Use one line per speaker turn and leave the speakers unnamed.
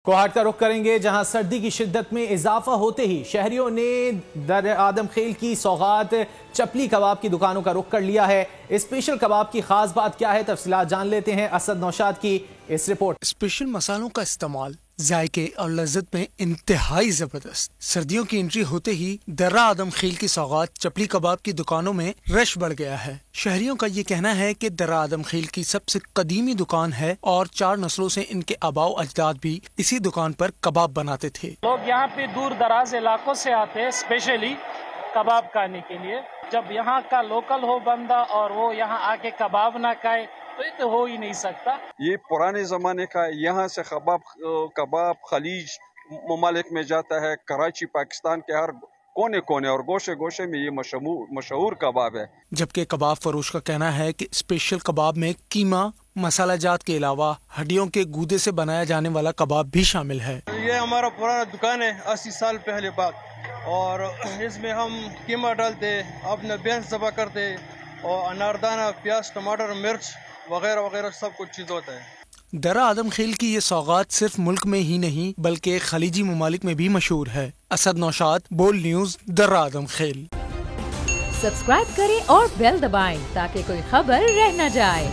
کوہاٹ کا رخ کریں گے جہاں سردی کی شدت میں اضافہ ہوتے ہی شہریوں نے در آدم خیل کی سوغات چپلی کباب کی دکانوں کا رخ کر لیا ہے۔ اسپیشل کباب کی خاص بات کیا ہے، تفصیلات جان لیتے ہیں اسد نوشاد کی اس رپورٹ۔
اسپیشل مسالوں کا استعمال ذائقے اور لذت میں انتہائی زبردست۔ سردیوں کی انٹری ہوتے ہی درہ آدم خیل کی سوغات چپلی کباب کی دکانوں میں رش بڑھ گیا ہے۔ شہریوں کا یہ کہنا ہے کہ درہ آدم خیل کی سب سے قدیمی دکان ہے اور 4 نسلوں سے ان کے آباء و اجداد بھی اسی دکان پر کباب بناتے تھے۔
لوگ یہاں پہ دور دراز علاقوں سے آتے ہیں اسپیشلی کباب کھانے کے لیے۔ جب یہاں کا لوکل ہو بندہ اور وہ یہاں آ کے کباب نہ کھائے تو یہ تو ہو ہی نہیں سکتا۔ یہ
پرانے زمانے کا، یہاں سے کباب خلیج ممالک میں جاتا ہے، کراچی پاکستان کے ہر کونے کونے اور گوشے گوشے میں یہ مشہور کباب ہے۔
جبکہ کباب فروش کا کہنا ہے کہ اسپیشل کباب میں قیمہ، مسالہ جات کے علاوہ ہڈیوں کے گودے سے بنایا جانے والا کباب بھی شامل ہے۔
یہ ہمارا پرانا دکان ہے، 80 سال پہلے بات، اور اس میں ہم قیمہ ڈالتے، اپنا بھینس ذبح کرتے اور اناردانہ، پیاز، ٹماٹر، مرچ وغیرہ وغیرہ سب کچھ چیز ہوتا ہے۔
درہ آدم خیل کی یہ سوغات صرف ملک میں ہی نہیں بلکہ خلیجی ممالک میں بھی مشہور ہے۔ اسد نوشاد، بول نیوز، درہ آدم خیل۔
سبسکرائب کریں اور بیل دبائیں تاکہ کوئی خبر رہ نہ جائے۔